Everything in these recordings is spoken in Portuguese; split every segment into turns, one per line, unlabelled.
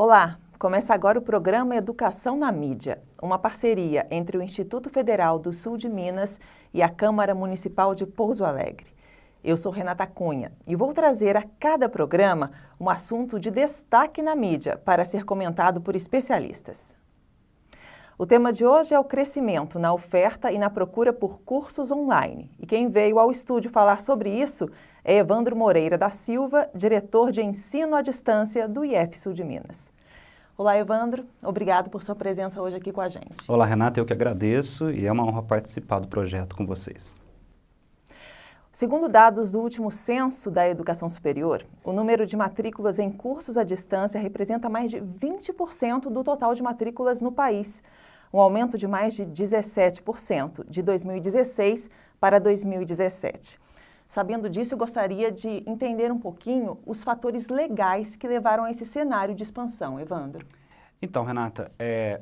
Olá, começa agora o programa Educação na Mídia, uma parceria entre o Instituto Federal do Sul de Minas e a Câmara Municipal de Pouso Alegre. Eu sou Renata Cunha e vou trazer a cada programa um assunto de destaque na mídia para ser comentado por especialistas. O tema de hoje é o crescimento na oferta e na procura por cursos online. E quem veio ao estúdio falar sobre isso é Evandro Moreira da Silva, diretor de Ensino à Distância do IF Sul de Minas. Olá, Evandro. Obrigado por sua presença hoje aqui com a gente.
Olá, Renata. Eu que agradeço e é uma honra participar do projeto com vocês.
Segundo dados do último censo da educação superior, o número de matrículas em cursos à distância representa mais de 20% do total de matrículas no país, um aumento de mais de 17% de 2016 para 2017. Sabendo disso, eu gostaria de entender um pouquinho os fatores legais que levaram a esse cenário de expansão, Evandro.
Então, Renata,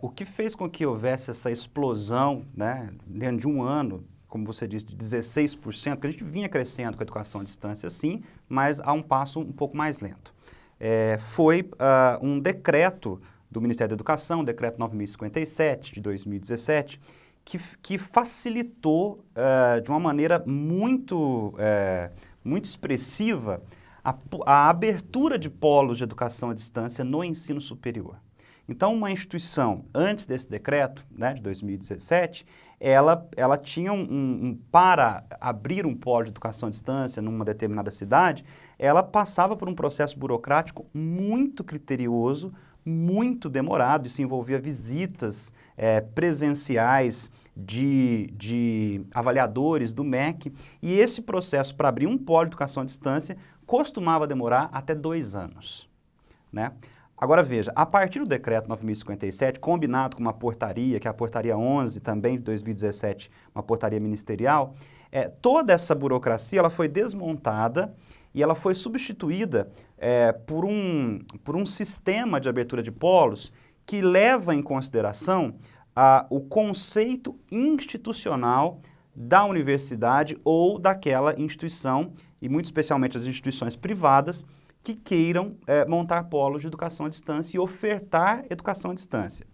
o que fez com que houvesse essa explosão, né, dentro de um ano, como você disse, de 16%, porque a gente vinha crescendo com a educação à distância, sim, mas a um passo um pouco mais lento. Foi um decreto do Ministério da Educação, o decreto 9.057 de 2017, que facilitou de uma maneira muito expressiva a abertura de polos de educação à distância no ensino superior. Então, uma instituição, antes desse decreto, né, de 2017, ela tinha para abrir um polo de educação à distância numa determinada cidade, ela passava por um processo burocrático muito criterioso, muito demorado. Isso envolvia visitas presenciais de avaliadores do MEC, e esse processo para abrir um polo de educação à distância costumava demorar até 2 anos, né? Agora veja, a partir do decreto 9.057, combinado com uma portaria, que é a portaria 11, também de 2017, uma portaria ministerial, toda essa burocracia ela foi desmontada e ela foi substituída por um sistema de abertura de polos que leva em consideração o conceito institucional da universidade ou daquela instituição, e muito especialmente as instituições privadas, que queiram montar polos de educação à distância e ofertar educação à distância.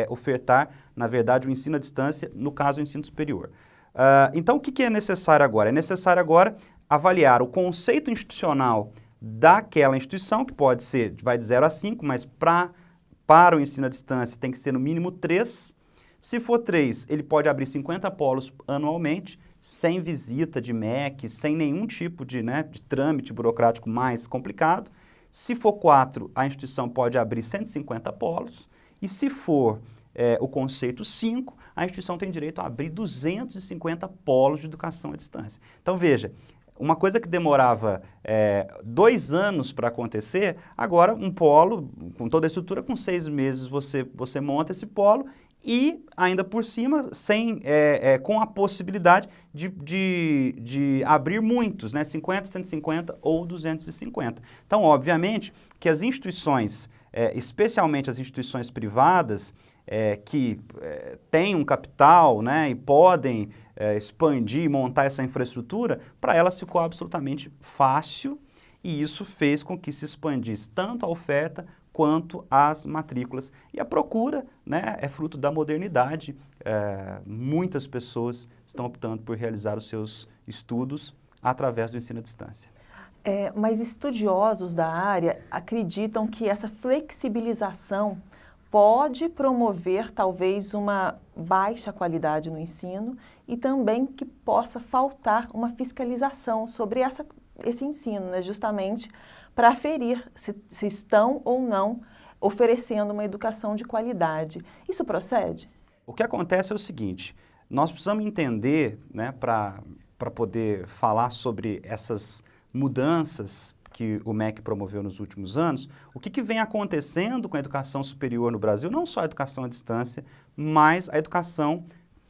Ofertar, na verdade, o ensino à distância, no caso, o ensino superior. Então, o que é necessário agora? É necessário agora avaliar o conceito institucional daquela instituição, que pode ser, vai de 0 a 5, mas para o ensino à distância tem que ser no mínimo 3. Se for 3, ele pode abrir 50 polos anualmente, sem visita de MEC, sem nenhum tipo de trâmite burocrático mais complicado. Se for 4, a instituição pode abrir 150 polos. E se for o conceito 5, a instituição tem direito a abrir 250 polos de educação à distância. Então, veja, uma coisa que demorava 2 anos para acontecer, agora um polo, com toda a estrutura, com 6 meses você monta esse polo e, ainda por cima, com a possibilidade de abrir muitos, né? 50, 150 ou 250. Então, obviamente, que as instituições, especialmente as instituições privadas, que têm um capital, né, e podem expandir e montar essa infraestrutura, para elas ficou absolutamente fácil, e isso fez com que se expandisse tanto a oferta quanto as matrículas. E a procura, né, é fruto da modernidade. Muitas pessoas estão optando por realizar os seus estudos através do ensino à distância.
Mas estudiosos da área acreditam que essa flexibilização pode promover talvez uma baixa qualidade no ensino e também que possa faltar uma fiscalização sobre esse ensino, né, justamente para aferir se estão ou não oferecendo uma educação de qualidade. Isso procede?
O que acontece é o seguinte: nós precisamos entender, né, para poder falar sobre essas mudanças que o MEC promoveu nos últimos anos, o que vem acontecendo com a educação superior no Brasil, não só a educação à distância, mas a educação,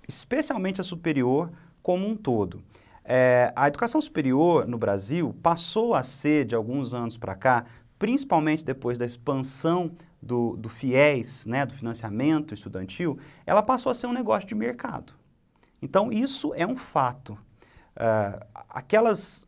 especialmente a superior, como um todo. A educação superior no Brasil passou a ser, de alguns anos para cá, principalmente depois da expansão do FIES, né, do financiamento estudantil, ela passou a ser um negócio de mercado. Então, isso é um fato. Aquelas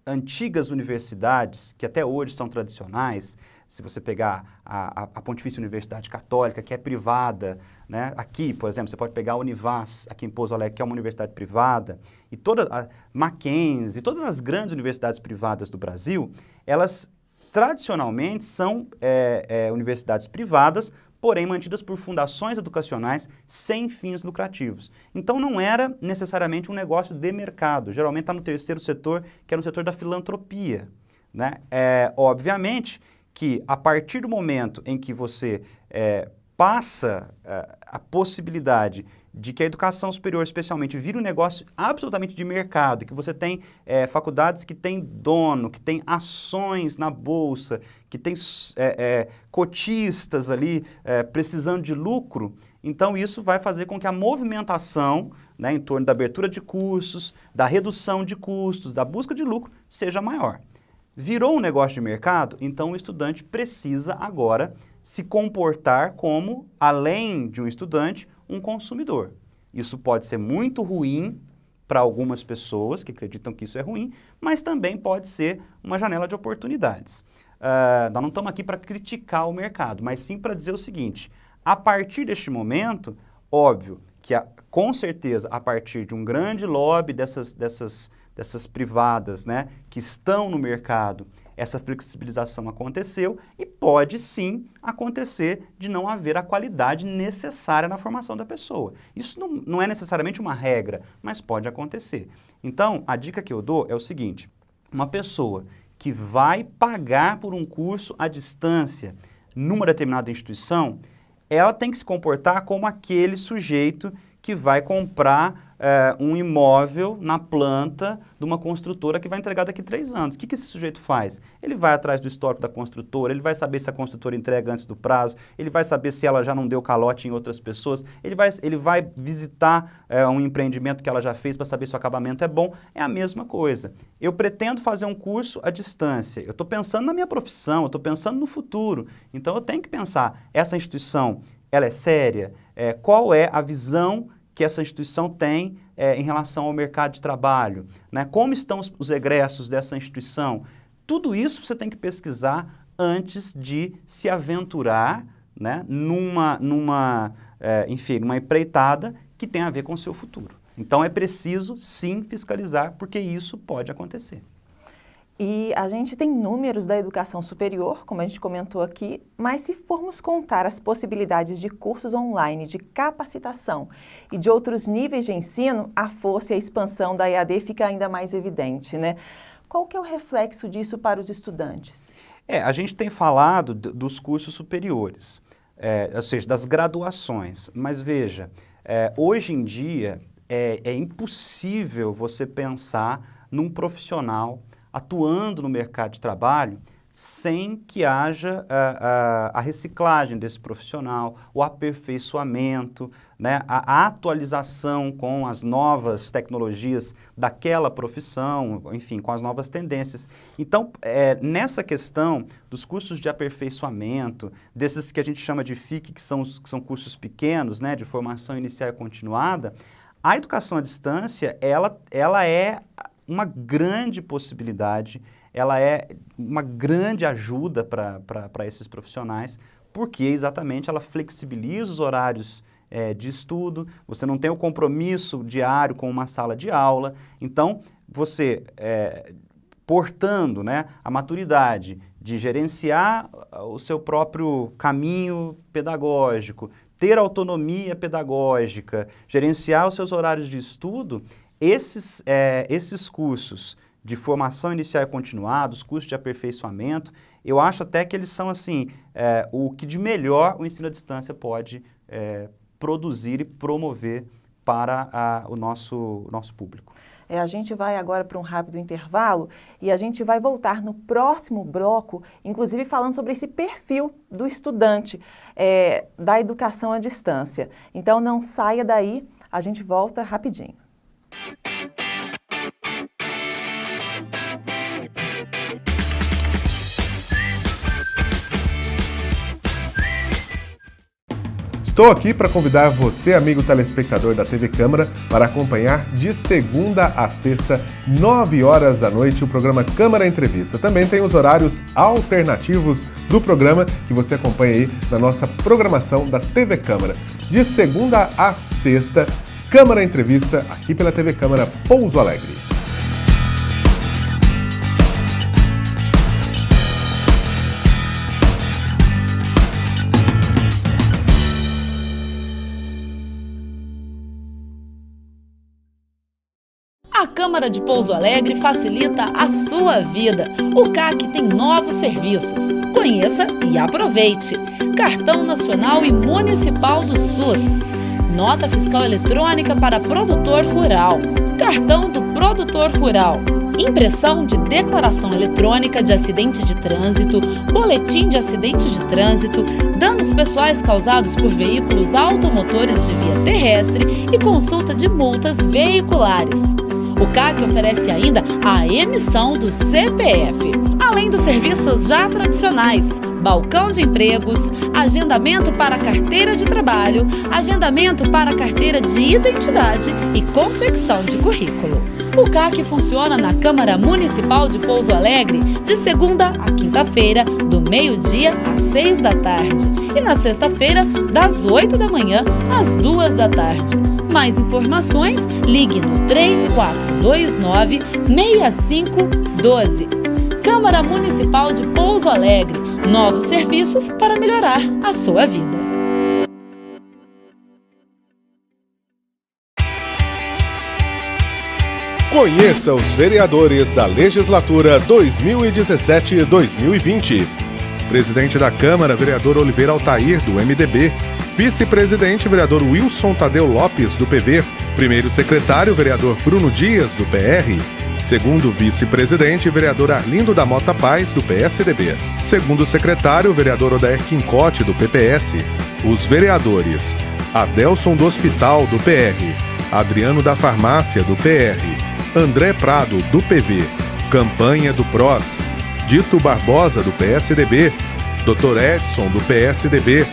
antigas universidades, que até hoje são tradicionais, se você pegar a Pontifícia Universidade Católica, que é privada, né? Aqui, por exemplo, você pode pegar a Univas, aqui em Pouso Alegre, que é uma universidade privada, e toda a Mackenzie, todas as grandes universidades privadas do Brasil, elas tradicionalmente são universidades privadas, porém mantidas por fundações educacionais sem fins lucrativos. Então não era necessariamente um negócio de mercado, geralmente está no terceiro setor, que é no setor da filantropia, né? Obviamente que a partir do momento em que você passa a possibilidade de que a educação superior, especialmente, vira um negócio absolutamente de mercado, que você tem faculdades que têm dono, que têm ações na bolsa, que tem cotistas ali precisando de lucro, então isso vai fazer com que a movimentação, né, em torno da abertura de cursos, da redução de custos, da busca de lucro, seja maior. Virou um negócio de mercado, então o estudante precisa agora se comportar como, além de um estudante, um consumidor. Isso pode ser muito ruim para algumas pessoas que acreditam que isso é ruim, mas também pode ser uma janela de oportunidades. Nós não estamos aqui para criticar o mercado, mas sim para dizer o seguinte: a partir deste momento, óbvio que com certeza a partir de um grande lobby dessas privadas, né, que estão no mercado, essa flexibilização aconteceu e pode sim acontecer de não haver a qualidade necessária na formação da pessoa. Isso não é necessariamente uma regra, mas pode acontecer. Então, a dica que eu dou é o seguinte: uma pessoa que vai pagar por um curso à distância numa determinada instituição, ela tem que se comportar como aquele sujeito que vai comprar um imóvel na planta de uma construtora que vai entregar daqui a 3 anos. O que esse sujeito faz? Ele vai atrás do histórico da construtora, ele vai saber se a construtora entrega antes do prazo, ele vai saber se ela já não deu calote em outras pessoas, ele vai visitar um empreendimento que ela já fez para saber se o acabamento é bom. É a mesma coisa. Eu pretendo fazer um curso à distância, eu estou pensando na minha profissão, eu estou pensando no futuro, então eu tenho que pensar, essa instituição, ela é séria? Qual é a visão que essa instituição tem em relação ao mercado de trabalho, né? Como estão os egressos dessa instituição? Tudo isso você tem que pesquisar antes de se aventurar, né, numa empreitada que tem a ver com o seu futuro. Então é preciso sim fiscalizar, porque isso pode acontecer.
E a gente tem números da educação superior, como a gente comentou aqui, mas se formos contar as possibilidades de cursos online, de capacitação e de outros níveis de ensino, a força e a expansão da EAD fica ainda mais evidente, né? Qual que é o reflexo disso para os estudantes?
A gente tem falado dos cursos superiores, ou seja, das graduações, mas veja, hoje em dia é impossível você pensar num profissional atuando no mercado de trabalho sem que haja a reciclagem desse profissional, o aperfeiçoamento, né, a atualização com as novas tecnologias daquela profissão, enfim, com as novas tendências. Então, nessa questão dos cursos de aperfeiçoamento, desses que a gente chama de FIC, que são cursos pequenos, né, de formação inicial e continuada, a educação à distância, ela é uma grande possibilidade, ela é uma grande ajuda para esses profissionais, porque exatamente ela flexibiliza os horários de estudo, você não tem o compromisso diário com uma sala de aula, então você, portando, né, a maturidade de gerenciar o seu próprio caminho pedagógico, ter autonomia pedagógica, gerenciar os seus horários de estudo, esses cursos de formação inicial e continuada, os cursos de aperfeiçoamento, eu acho até que eles são assim, o que de melhor o ensino à distância pode produzir e promover para o nosso público.
A gente vai agora para um rápido intervalo e a gente vai voltar no próximo bloco, inclusive falando sobre esse perfil do estudante da educação à distância. Então não saia daí, a gente volta rapidinho.
Estou aqui para convidar você, amigo telespectador da TV Câmara, para acompanhar de segunda a sexta, 9 horas da noite, o programa Câmara Entrevista. Também tem os horários alternativos do programa que você acompanha aí na nossa programação da TV Câmara. De segunda a sexta, Câmara Entrevista, aqui pela TV Câmara Pouso Alegre.
A Câmara de Pouso Alegre facilita a sua vida. O CAC tem novos serviços. Conheça e aproveite. Cartão Nacional e Municipal do SUS. Nota fiscal eletrônica para produtor rural. Cartão do produtor rural. Impressão de declaração eletrônica de acidente de trânsito, boletim de acidente de trânsito, danos pessoais causados por veículos automotores de via terrestre e consulta de multas veiculares. O CAC oferece ainda a emissão do CPF, além dos serviços já tradicionais, balcão de empregos, agendamento para carteira de trabalho, agendamento para carteira de identidade e confecção de currículo. O CAC funciona na Câmara Municipal de Pouso Alegre de segunda a quinta-feira, do meio-dia às 6 da tarde e na sexta-feira, das 8 da manhã às 2 da tarde. Mais informações, ligue no 3429-6512. Câmara Municipal de Pouso Alegre. Novos serviços para melhorar a sua vida.
Conheça os vereadores da legislatura 2017-2020. Presidente da Câmara, vereador Oliveira Altair, do MDB. Vice-presidente, vereador Wilson Tadeu Lopes, do PV. Primeiro secretário, vereador Bruno Dias, do PR. Segundo vice-presidente, vereador Arlindo da Mota Paz, do PSDB. Segundo secretário, vereador Odair Quincote, do PPS. Os vereadores: Adelson do Hospital, do PR. Adriano da Farmácia, do PR. André Prado, do PV. Campanha do PROS. Dito Barbosa, do PSDB. Dr. Edson, do PSDB.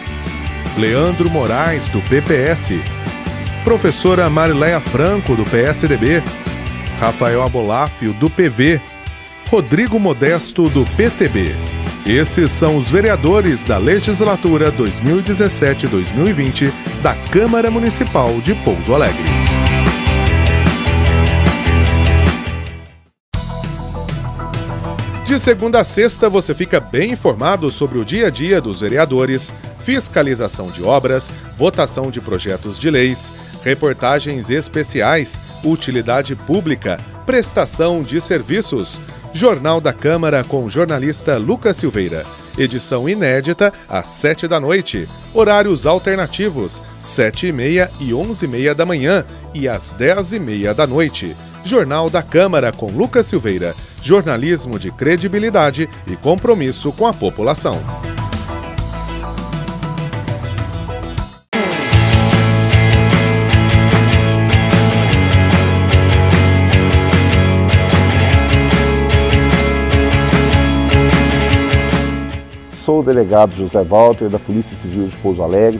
Leandro Moraes, do PPS. Professora Marileia Franco, do PSDB. Rafael Abolafio, do PV. Rodrigo Modesto, do PTB. Esses são os vereadores da legislatura 2017-2020 da Câmara Municipal de Pouso Alegre. De segunda a sexta, você fica bem informado sobre o dia a dia dos vereadores, fiscalização de obras, votação de projetos de leis, reportagens especiais, utilidade pública, prestação de serviços. Jornal da Câmara com o jornalista Lucas Silveira. Edição inédita às 7 da noite. Horários alternativos, 7h30 e 11h30 da manhã e às 10h30 da noite. Jornal da Câmara com Lucas Silveira. Jornalismo de credibilidade e compromisso com a população.
Sou o delegado José Walter, da Polícia Civil de Pouso Alegre.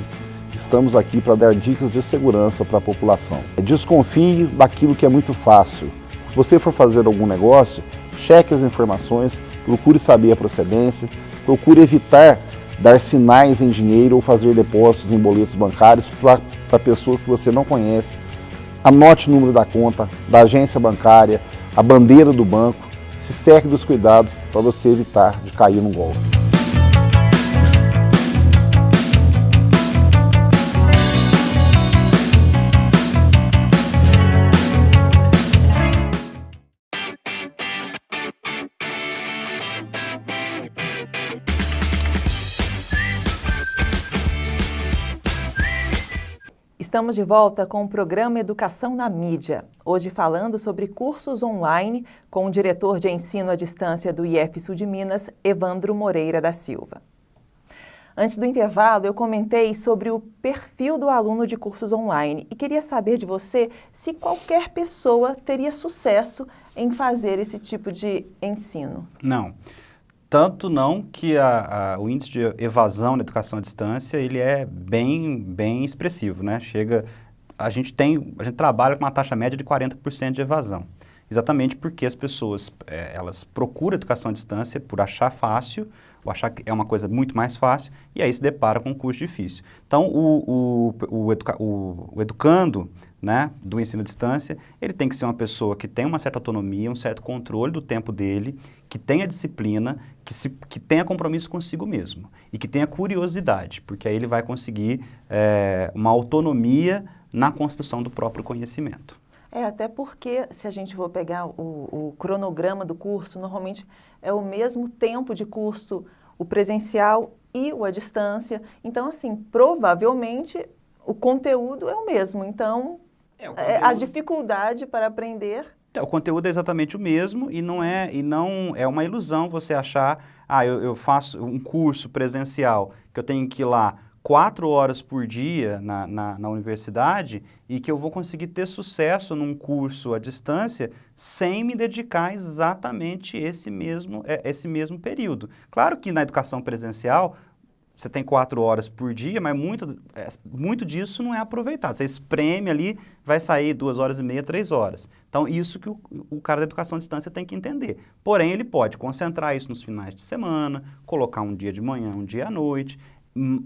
Estamos aqui para dar dicas de segurança para a população. Desconfie daquilo que é muito fácil. Se você for fazer algum negócio, cheque as informações, procure saber a procedência, procure evitar dar sinais em dinheiro ou fazer depósitos em boletos bancários para pessoas que você não conhece. Anote o número da conta, da agência bancária, a bandeira do banco. Se cerque dos cuidados para você evitar de cair num golpe.
Estamos de volta com o programa Educação na Mídia, hoje falando sobre cursos online com o diretor de ensino à distância do IF Sul de Minas, Evandro Moreira da Silva. Antes do intervalo, eu comentei sobre o perfil do aluno de cursos online e queria saber de você se qualquer pessoa teria sucesso em fazer esse tipo de ensino.
Não. Tanto não que o índice de evasão na educação à distância, ele é bem expressivo, né? A gente trabalha com uma taxa média de 40% de evasão. Exatamente porque as pessoas, elas procuram educação à distância por achar fácil, ou achar que é uma coisa muito mais fácil, e aí se depara com um curso difícil. Então, o educando, né, do ensino à distância, ele tem que ser uma pessoa que tem uma certa autonomia, um certo controle do tempo dele, que tenha disciplina, que tenha compromisso consigo mesmo, e que tenha curiosidade, porque aí ele vai conseguir uma autonomia na construção do próprio conhecimento.
Até porque, se a gente for pegar o cronograma do curso, normalmente é o mesmo tempo de curso, o presencial e o à distância. Então, assim, provavelmente o conteúdo é o mesmo. Então, a dificuldade para aprender...
O conteúdo é exatamente o mesmo e não é uma ilusão você achar, eu faço um curso presencial que eu tenho que ir lá 4 horas por dia na universidade e que eu vou conseguir ter sucesso num curso à distância sem me dedicar exatamente esse mesmo período. Claro que na educação presencial você tem 4 horas por dia, mas muito disso não é aproveitado. Você espreme ali, vai sair 2 horas e meia, 3 horas. Então, isso que o cara da educação à distância tem que entender. Porém, ele pode concentrar isso nos finais de semana, colocar um dia de manhã, um dia à noite.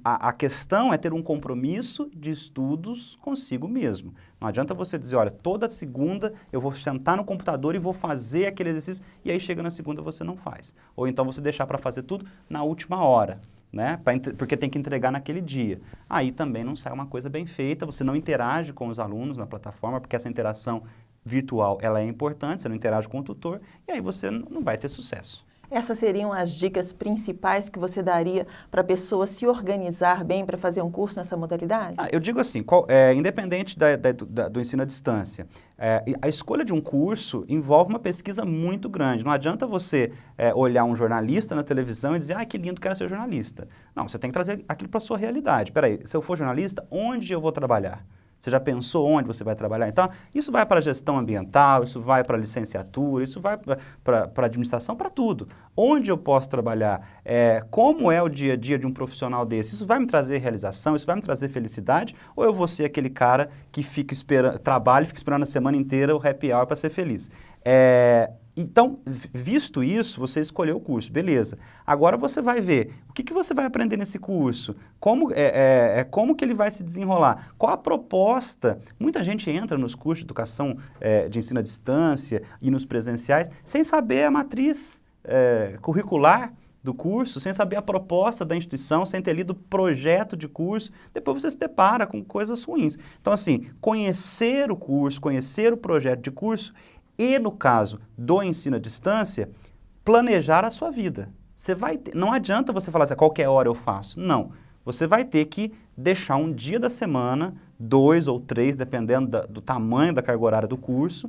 A questão é ter um compromisso de estudos consigo mesmo. Não adianta você dizer, olha, toda segunda eu vou sentar no computador e vou fazer aquele exercício, e aí chega na segunda você não faz. Ou então você deixar para fazer tudo na última hora, né? Porque tem que entregar naquele dia. Aí também não sai uma coisa bem feita, você não interage com os alunos na plataforma, porque essa interação virtual ela é importante, você não interage com o tutor, e aí você não vai ter sucesso.
Essas seriam as dicas principais que você daria para a pessoa se organizar bem para fazer um curso nessa modalidade?
Eu digo assim, independente do ensino à distância, a escolha de um curso envolve uma pesquisa muito grande. Não adianta você olhar um jornalista na televisão e dizer, que lindo, quero ser jornalista. Não, você tem que trazer aquilo para a sua realidade. Aí, se eu for jornalista, onde eu vou trabalhar? Você já pensou onde você vai trabalhar? Então, isso vai para a gestão ambiental, isso vai para a licenciatura, isso vai para a administração, para tudo. Onde eu posso trabalhar? Como é o dia a dia de um profissional desse? Isso vai me trazer realização? Isso vai me trazer felicidade? Ou eu vou ser aquele cara que trabalha e fica esperando a semana inteira o happy hour para ser feliz? Então, visto isso, você escolheu o curso, beleza. Agora você vai ver o que você vai aprender nesse curso, como que ele vai se desenrolar, qual a proposta. Muita gente entra nos cursos de educação de ensino à distância e nos presenciais sem saber a matriz curricular do curso, sem saber a proposta da instituição, sem ter lido o projeto de curso, depois você se depara com coisas ruins. Então, assim, conhecer o curso, conhecer o projeto de curso e, no caso do ensino à distância, planejar a sua vida. Não adianta você falar assim, a qualquer hora eu faço. Não. Você vai ter que deixar um dia da semana, 2 ou 3, dependendo do tamanho da carga horária do curso,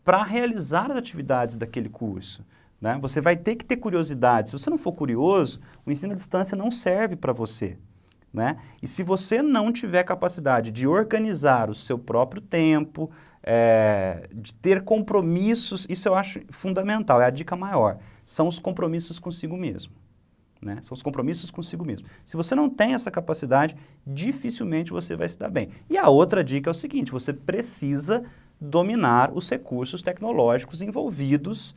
para realizar as atividades daquele curso. Né? Você vai ter que ter curiosidade. Se você não for curioso, o ensino à distância não serve para você. Né? E se você não tiver capacidade de organizar o seu próprio tempo, de ter compromissos, isso eu acho fundamental, é a dica maior, são os compromissos consigo mesmo. Né? São os compromissos consigo mesmo. Se você não tem essa capacidade, dificilmente você vai se dar bem. E a outra dica é o seguinte, você precisa dominar os recursos tecnológicos envolvidos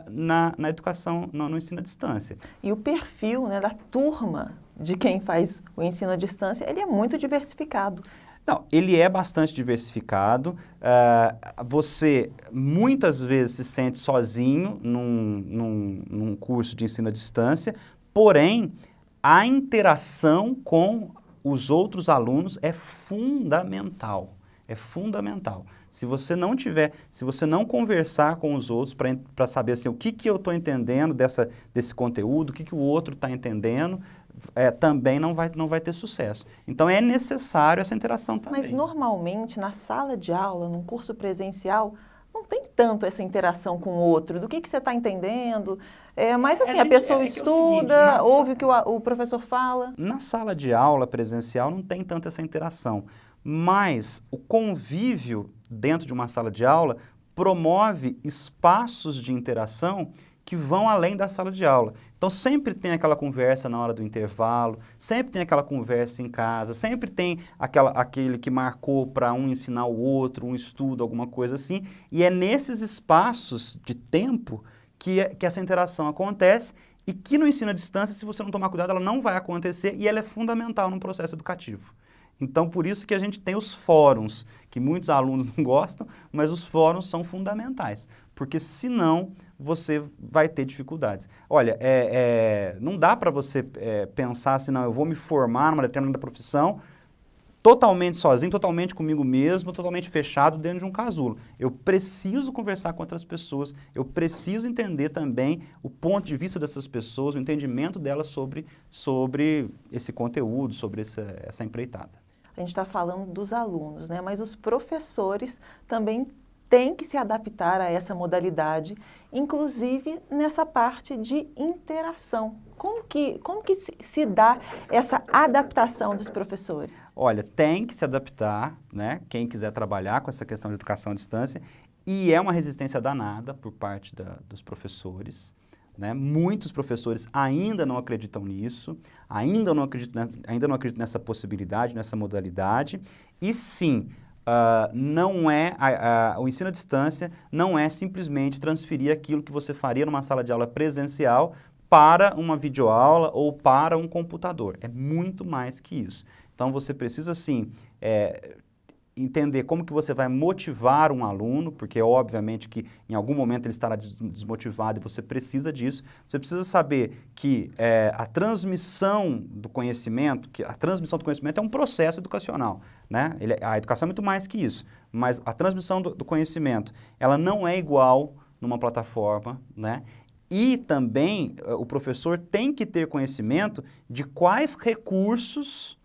na educação, no ensino à distância.
E o perfil, né, da turma de quem faz o ensino à distância, ele é muito diversificado.
Não, ele é bastante diversificado. Você muitas vezes se sente sozinho num curso de ensino à distância, porém, a interação com os outros alunos é fundamental. É fundamental. Se você não conversar com os outros para saber assim, o que eu estou entendendo desse conteúdo, o que o outro está entendendo, também não vai ter sucesso. Então, é necessário essa interação também.
Mas, normalmente, na sala de aula, num curso presencial, não tem tanto essa interação com o outro. Do que você está entendendo? Mas, assim, a pessoa estuda, ouve o que o professor fala.
Na sala de aula presencial, não tem tanto essa interação. Mas o convívio dentro de uma sala de aula promove espaços de interação que vão além da sala de aula. Então sempre tem aquela conversa na hora do intervalo, sempre tem aquela conversa em casa, sempre tem aquele que marcou para um ensinar o outro, um estudo, alguma coisa assim, e é nesses espaços de tempo que essa interação acontece e que no ensino à distância, se você não tomar cuidado, ela não vai acontecer e ela é fundamental no processo educativo. Então, por isso que a gente tem os fóruns, que muitos alunos não gostam, mas os fóruns são fundamentais, porque senão você vai ter dificuldades. Olha, não dá para você pensar assim, não, eu vou me formar numa determinada profissão totalmente sozinho, totalmente comigo mesmo, totalmente fechado dentro de um casulo. Eu preciso conversar com outras pessoas, eu preciso entender também o ponto de vista dessas pessoas, o entendimento delas sobre esse conteúdo, sobre essa empreitada.
A gente está falando dos alunos, né? Mas os professores também têm que se adaptar a essa modalidade, inclusive nessa parte de interação. Como que se dá essa adaptação dos professores?
Olha, tem que se adaptar, né? Quem quiser trabalhar com essa questão de educação à distância, e é uma resistência danada por parte dos professores. Né? Muitos professores ainda não acreditam nisso, ainda não acreditam nessa possibilidade, nessa modalidade, e sim, o ensino à distância não é simplesmente transferir aquilo que você faria numa sala de aula presencial para uma videoaula ou para um computador. É muito mais que isso. Então você precisa sim entender como que você vai motivar um aluno, porque obviamente que em algum momento ele estará desmotivado e você precisa disso. Você precisa saber que a transmissão do conhecimento é um processo educacional, né? A educação é muito mais que isso, mas a transmissão do conhecimento, ela não é igual numa plataforma, né? E também o professor tem que ter conhecimento de quais recursos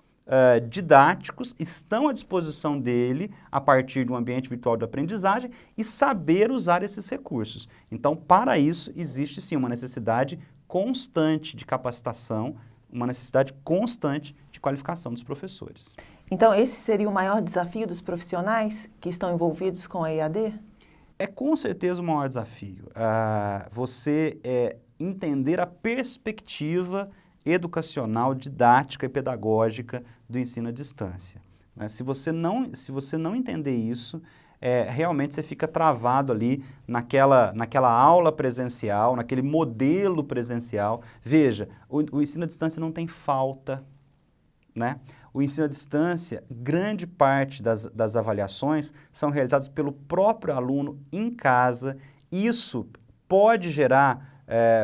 didáticos estão à disposição dele a partir de um ambiente virtual de aprendizagem e saber usar esses recursos. Então, para isso, existe sim uma necessidade constante de capacitação, uma necessidade constante de qualificação dos professores.
Então, esse seria o maior desafio dos profissionais que estão envolvidos com a EAD?
É com certeza o maior desafio. Você entender a perspectiva educacional, didática e pedagógica do ensino à distância. Né? Se você não entender isso, realmente você fica travado ali naquela aula presencial, naquele modelo presencial. Veja, o ensino à distância não tem falta, né? O ensino à distância, grande parte das avaliações são realizadas pelo próprio aluno em casa. Isso pode gerar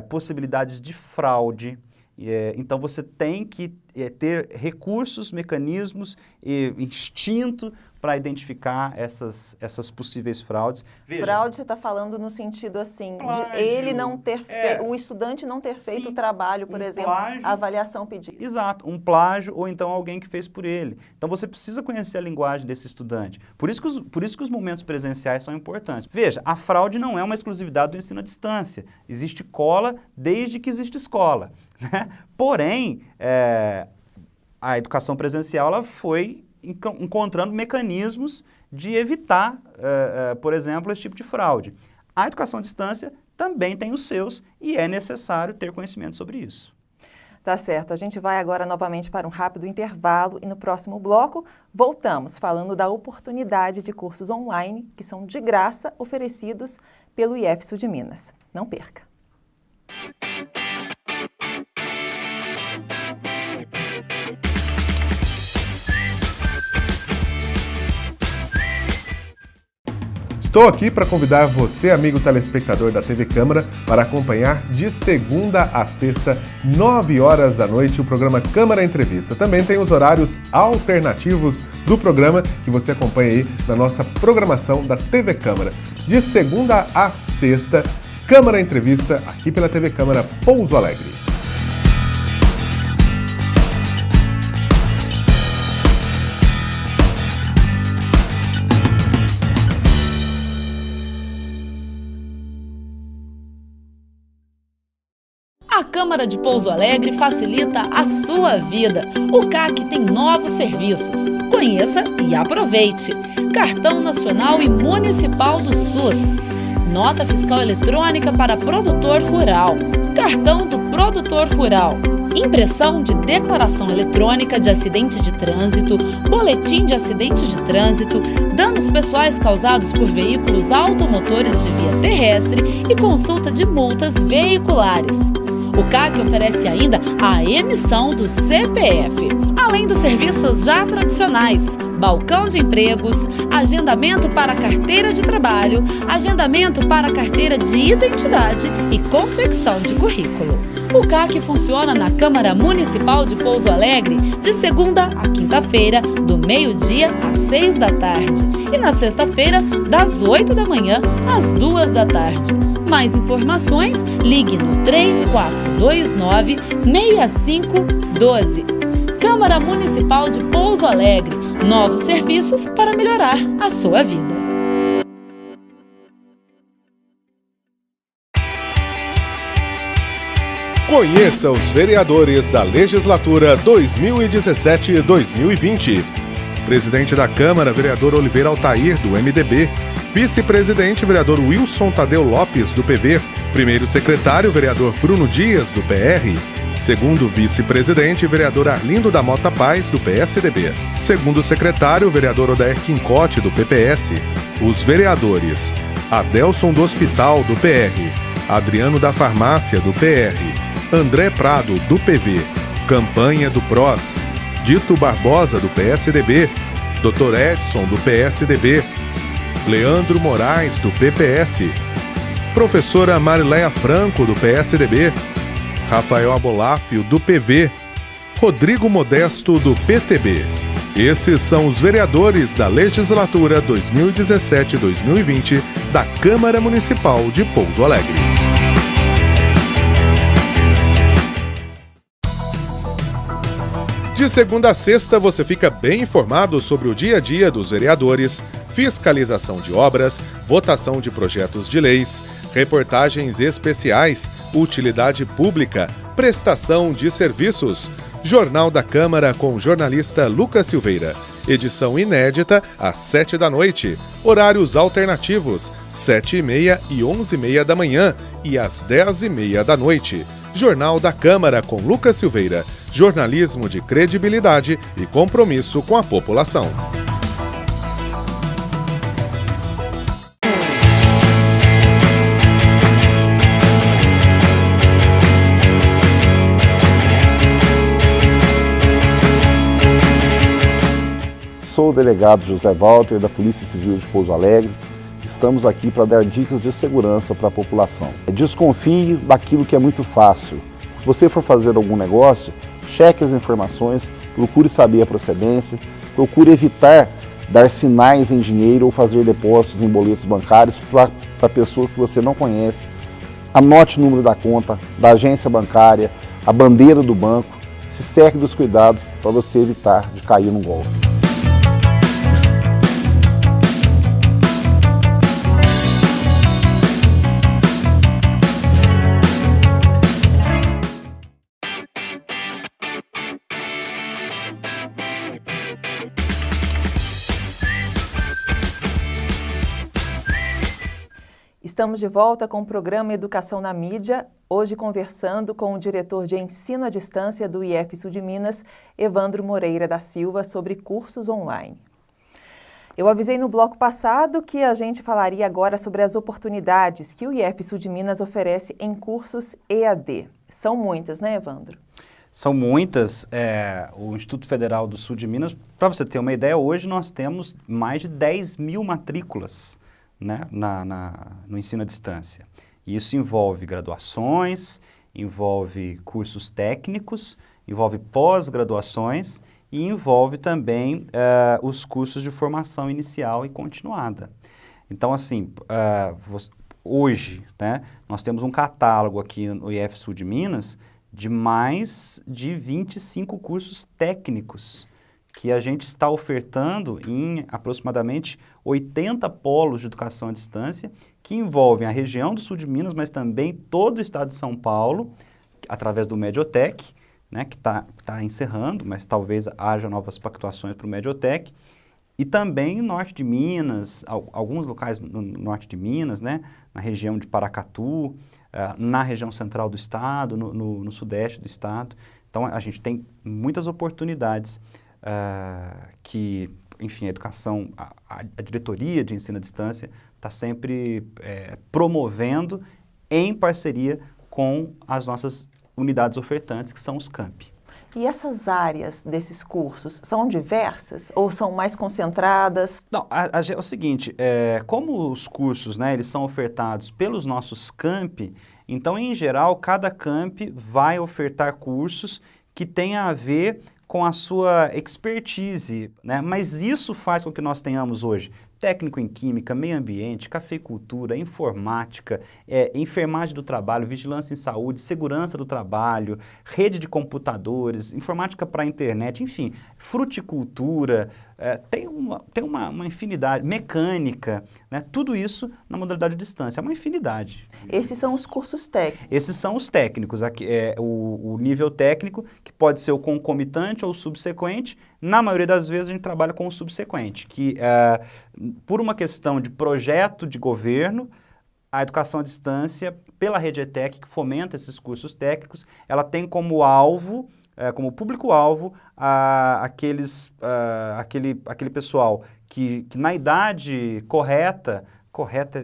possibilidades de fraude. Então, você tem que ter recursos, mecanismos e instinto para identificar essas possíveis fraudes.
Veja, fraude você está falando no sentido assim, plágio, de ele não ter o estudante não ter feito o trabalho, por exemplo, plágio, a avaliação pedida.
Exato, um plágio ou então alguém que fez por ele. Então você precisa conhecer a linguagem desse estudante. Por isso que os momentos presenciais são importantes. Veja, a fraude não é uma exclusividade do ensino à distância. Existe cola desde que existe escola. Né? Porém, a educação presencial ela foi encontrando mecanismos de evitar, por exemplo, esse tipo de fraude. A educação à distância também tem os seus e é necessário ter conhecimento sobre isso.
Tá certo. A gente vai agora novamente para um rápido intervalo e no próximo bloco voltamos falando da oportunidade de cursos online que são de graça oferecidos pelo IF Sul de Minas. Não perca!
Estou aqui para convidar você, amigo telespectador da TV Câmara, para acompanhar de segunda a sexta, 9 horas da noite, o programa Câmara Entrevista. Também tem os horários alternativos do programa que você acompanha aí na nossa programação da TV Câmara. De segunda a sexta, Câmara Entrevista, aqui pela TV Câmara Pouso Alegre.
A Câmara de Pouso Alegre facilita a sua vida. O CAC tem novos serviços. Conheça e aproveite. Cartão Nacional e Municipal do SUS. Nota fiscal eletrônica para produtor rural, cartão do produtor rural, impressão de declaração eletrônica de acidente de trânsito, boletim de acidente de trânsito, danos pessoais causados por veículos automotores de via terrestre e consulta de multas veiculares. O CAC oferece ainda a emissão do CPF, além dos serviços já tradicionais: balcão de empregos, agendamento para carteira de trabalho, agendamento para carteira de identidade e confecção de currículo. O CAC funciona na Câmara Municipal de Pouso Alegre de segunda a quinta-feira, do meio-dia às 6 da tarde e na sexta-feira, das 8 da manhã às 2 da tarde. Mais informações, ligue no 3429-6512. Câmara Municipal de Pouso Alegre. Novos serviços para melhorar a sua vida.
Conheça os vereadores da legislatura 2017-2020. Presidente da Câmara, vereador Oliveira Altair, do MDB. Vice-presidente, vereador Wilson Tadeu Lopes, do PV. Primeiro secretário, vereador Bruno Dias, do PR. Segundo vice-presidente, vereador Arlindo da Mota Paz, do PSDB. Segundo secretário, vereador Odair Quincote, do PPS. Os vereadores: Adelson do Hospital, do PR. Adriano da Farmácia, do PR. André Prado, do PV. Campanha do PROS. Dito Barbosa, do PSDB. Dr. Edson, do PSDB. Leandro Moraes, do PPS. Professora Marileia Franco, do PSDB. Rafael Abolafio, do PV. Rodrigo Modesto, do PTB. Esses são os vereadores da legislatura 2017-2020 da Câmara Municipal de Pouso Alegre. De segunda a sexta, você fica bem informado sobre o dia a dia dos vereadores, fiscalização de obras, votação de projetos de leis, reportagens especiais, utilidade pública, prestação de serviços. Jornal da Câmara com o jornalista Lucas Silveira. Edição inédita às 7 da noite. Horários alternativos, 7h30 e 11h30 da manhã e às 10h30 da noite. Jornal da Câmara com Lucas Silveira. Jornalismo de credibilidade e compromisso com a população.
Sou o delegado José Walter, da Polícia Civil de Pouso Alegre. Estamos aqui para dar dicas de segurança para a população. Desconfie daquilo que é muito fácil. Se você for fazer algum negócio, cheque as informações, procure saber a procedência, procure evitar dar sinais em dinheiro ou fazer depósitos em boletos bancários para pessoas que você não conhece. Anote o número da conta, da agência bancária, a bandeira do banco. Se cerque dos cuidados para você evitar de cair num golpe.
Estamos de volta com o programa Educação na Mídia, hoje conversando com o diretor de Ensino à Distância do IF Sul de Minas, Evandro Moreira da Silva, sobre cursos online. Eu avisei no bloco passado que a gente falaria agora sobre as oportunidades que o IF Sul de Minas oferece em cursos EAD. São muitas, né, Evandro?
São muitas. O Instituto Federal do Sul de Minas, para você ter uma ideia, hoje nós temos mais de 10 mil matrículas, né, no ensino à distância. Isso envolve graduações, envolve cursos técnicos, envolve pós-graduações e envolve também os cursos de formação inicial e continuada. Então, assim, hoje, né, nós temos um catálogo aqui no IF Sul de Minas de mais de 25 cursos técnicos que a gente está ofertando em aproximadamente 80 polos de educação à distância, que envolvem a região do sul de Minas, mas também todo o estado de São Paulo, através do Mediotec, né, que está encerrando, mas talvez haja novas pactuações para o Mediotec, E também no norte de Minas, alguns locais no norte de Minas, né, na região de Paracatu, na região central do estado, no sudeste do estado. Então, a gente tem muitas oportunidades que, enfim, a educação, a diretoria de ensino à distância está sempre promovendo em parceria com as nossas unidades ofertantes, que são os campi.
E essas áreas desses cursos são diversas ou são mais concentradas?
Não, é o seguinte, como os cursos, né, eles são ofertados pelos nossos campi, então, em geral, cada campi vai ofertar cursos que tenham a ver com a sua expertise, né? Mas isso faz com que nós tenhamos hoje técnico em química, meio ambiente, cafeicultura, informática, enfermagem do trabalho, vigilância em saúde, segurança do trabalho, rede de computadores, informática para a internet, enfim, fruticultura, tem uma infinidade, mecânica, né? Tudo isso na modalidade de distância, é uma infinidade.
Esses são os cursos técnicos.
Esses são os técnicos, o nível técnico, que pode ser o concomitante ou o subsequente. Na maioria das vezes a gente trabalha com o subsequente, que por uma questão de projeto de governo, a educação à distância, pela Rede ETEC, que fomenta esses cursos técnicos, ela tem como alvo, como público-alvo, aquele pessoal que na idade correta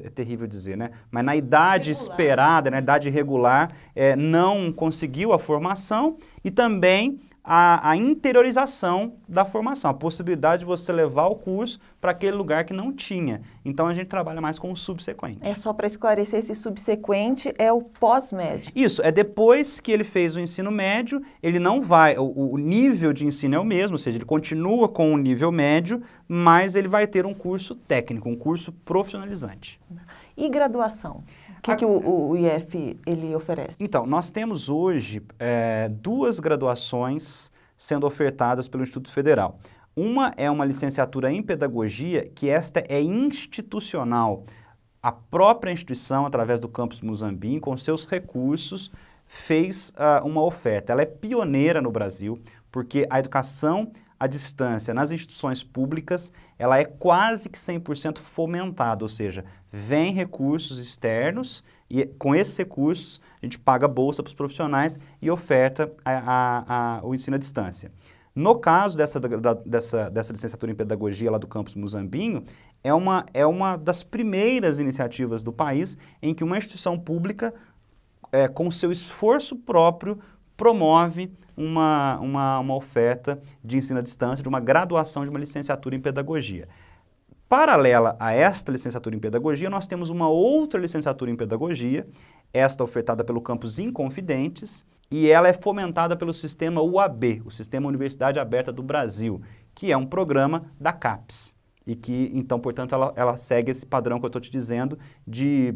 é terrível dizer, né? Mas na idade esperada, na idade regular, não conseguiu a formação e também a interiorização da formação, a possibilidade de você levar o curso para aquele lugar que não tinha. Então, a gente trabalha mais com o subsequente.
É só para esclarecer, esse subsequente é o pós-médio.
Isso, é depois que ele fez o ensino médio, ele não vai, o nível de ensino é o mesmo, ou seja, ele continua com o nível médio, mas ele vai ter um curso técnico, um curso profissionalizante.
E graduação? O que o IF ele oferece?
Então, nós temos hoje 2 graduações sendo ofertadas pelo Instituto Federal. Uma é uma licenciatura em pedagogia, que esta é institucional. A própria instituição, através do Campus Muzambinho, com seus recursos, fez uma oferta. Ela é pioneira no Brasil, porque a educação à distância nas instituições públicas, ela é quase que 100% fomentada, ou seja, vem recursos externos e com esses recursos a gente paga bolsa para os profissionais e oferta o ensino à distância. No caso dessa licenciatura em pedagogia lá do Campus Muzambinho, é uma das primeiras iniciativas do país em que uma instituição pública, com seu esforço próprio, promove uma oferta de ensino à distância, de uma graduação de uma licenciatura em pedagogia. Paralela a esta licenciatura em pedagogia, nós temos uma outra licenciatura em pedagogia, esta ofertada pelo campus Inconfidentes, e ela é fomentada pelo sistema UAB, o Sistema Universidade Aberta do Brasil, que é um programa da CAPES. E que, então, portanto, ela segue esse padrão que eu estou te dizendo de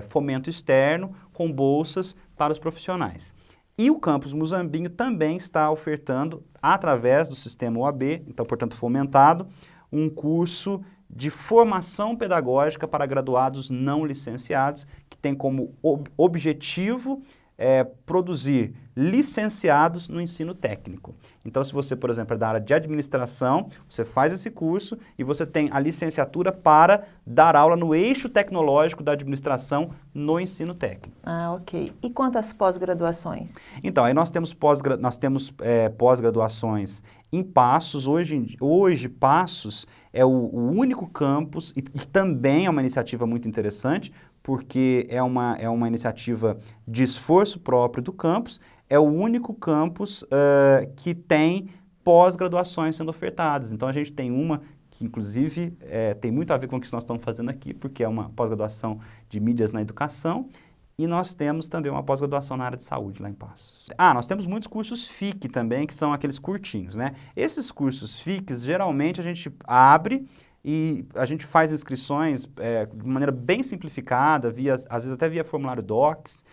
fomento externo com bolsas para os profissionais. E o Campus Muzambinho também está ofertando, através do sistema UAB, então, portanto, fomentado, um curso de formação pedagógica para graduados não licenciados, que tem como objetivo produzir licenciados no ensino técnico. Então, se você, por exemplo, é da área de administração, você faz esse curso e você tem a licenciatura para dar aula no eixo tecnológico da administração no ensino técnico.
Ah, ok. E quantas pós-graduações?
Então, aí nós temos pós-graduações em Passos. Hoje Passos é o único campus, e também é uma iniciativa muito interessante, porque é uma iniciativa de esforço próprio do campus, é o único campus que tem pós-graduações sendo ofertadas. Então, a gente tem uma que, inclusive, tem muito a ver com o que nós estamos fazendo aqui, porque é uma pós-graduação de mídias na educação, e nós temos também uma pós-graduação na área de saúde lá em Passos. Nós temos muitos cursos FIC também, que são aqueles curtinhos, né? Esses cursos FICs, geralmente, a gente abre e a gente faz inscrições de maneira bem simplificada, às vezes até via formulário Docs,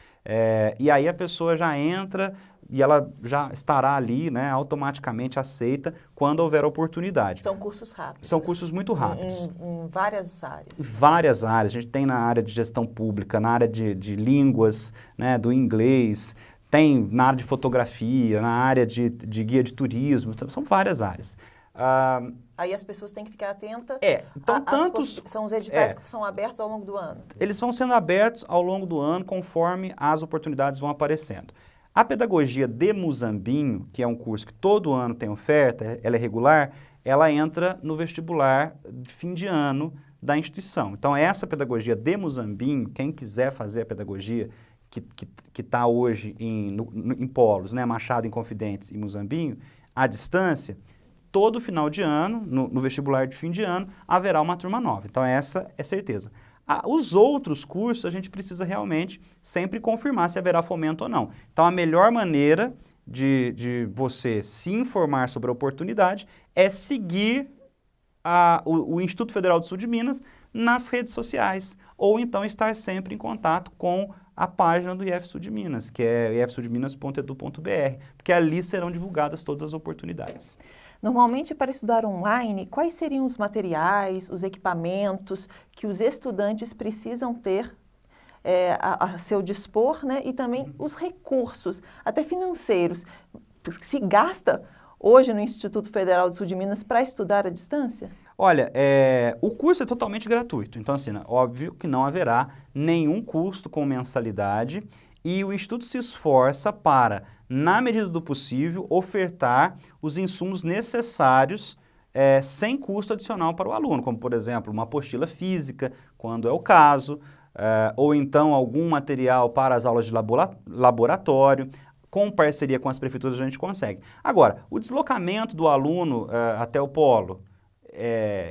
e aí a pessoa já entra e ela já estará ali, né, automaticamente aceita quando houver oportunidade.
São cursos rápidos.
São cursos muito rápidos.
Em várias áreas.
Várias áreas. A gente tem na área de gestão pública, na área de línguas, né, do inglês, tem na área de fotografia, na área de guia de turismo, então, são várias áreas.
Aí as pessoas têm que ficar atentas.
Então
São os editais que são abertos ao longo do ano.
Eles vão sendo abertos ao longo do ano, conforme as oportunidades vão aparecendo. A pedagogia de Muzambinho, que é um curso que todo ano tem oferta, ela é regular, ela entra no vestibular de fim de ano da instituição. Então, essa pedagogia de Muzambinho, quem quiser fazer a pedagogia que está hoje em polos, né, Machado, Inconfidentes e Muzambinho, à distância, todo final de ano, no vestibular de fim de ano, haverá uma turma nova. Então, essa é certeza. Os outros cursos, a gente precisa realmente sempre confirmar se haverá fomento ou não. Então, a melhor maneira de você se informar sobre a oportunidade é seguir o Instituto Federal do Sul de Minas nas redes sociais, ou então estar sempre em contato com a página do IF Sul de Minas, que é ifsudminas.edu.br, porque ali serão divulgadas todas as oportunidades.
Normalmente, para estudar online, quais seriam os materiais, os equipamentos que os estudantes precisam ter a seu dispor, né? E também os recursos, até financeiros, que se gasta hoje no Instituto Federal do Sul de Minas para estudar à distância?
Olha, o curso é totalmente gratuito, então assim, óbvio que não haverá nenhum custo com mensalidade e o Instituto se esforça para, na medida do possível, ofertar os insumos necessários sem custo adicional para o aluno, como por exemplo uma apostila física, quando é o caso, ou então algum material para as aulas de laboratório. Com parceria com as prefeituras a gente consegue. Agora, o deslocamento do aluno até o polo,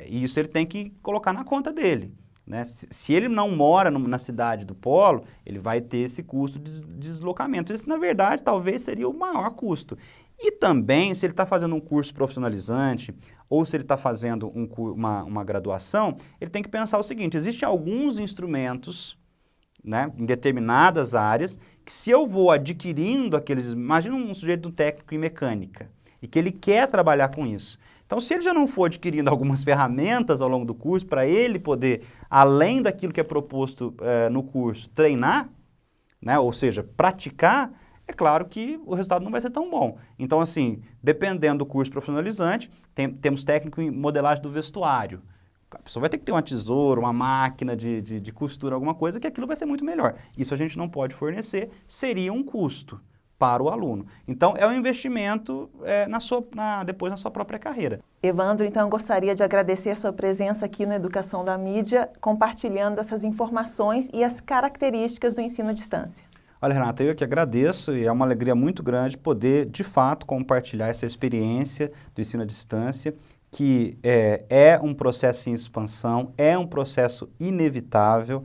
isso ele tem que colocar na conta dele, né? Se ele não mora na cidade do polo, ele vai ter esse custo de deslocamento. Isso, na verdade, talvez seria o maior custo. E também, se ele está fazendo um curso profissionalizante ou se ele está fazendo uma graduação, ele tem que pensar o seguinte, existem alguns instrumentos, né, em determinadas áreas, que se eu vou adquirindo aqueles... Imagina um sujeito técnico em mecânica e que ele quer trabalhar com isso. Então, se ele já não for adquirindo algumas ferramentas ao longo do curso para ele poder, além daquilo que é proposto no curso, treinar, né, ou seja, praticar, é claro que o resultado não vai ser tão bom. Então, assim, dependendo do curso profissionalizante, temos técnico em modelagem do vestuário. A pessoa vai ter que ter uma tesoura, uma máquina de costura, alguma coisa, que aquilo vai ser muito melhor. Isso a gente não pode fornecer, seria um custo para o aluno. Então, é um investimento depois na sua própria carreira.
Evandro, então, eu gostaria de agradecer a sua presença aqui no Educação da Mídia, compartilhando essas informações e as características do ensino à distância.
Olha, Renata, eu que agradeço e é uma alegria muito grande poder, de fato, compartilhar essa experiência do ensino à distância, que é um processo em expansão, é um processo inevitável,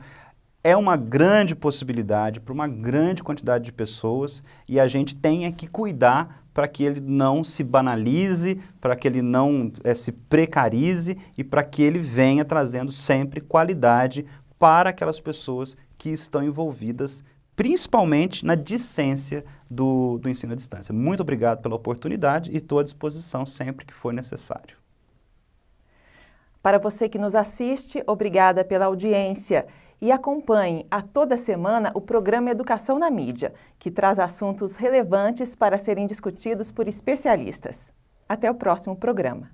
é uma grande possibilidade para uma grande quantidade de pessoas e a gente tem que cuidar para que ele não se banalize, para que ele não se precarize e para que ele venha trazendo sempre qualidade para aquelas pessoas que estão envolvidas, principalmente na discência do ensino à distância. Muito obrigado pela oportunidade e estou à disposição sempre que for necessário.
Para você que nos assiste, obrigada pela audiência. E acompanhe a toda semana o programa Educação na Mídia, que traz assuntos relevantes para serem discutidos por especialistas. Até o próximo programa.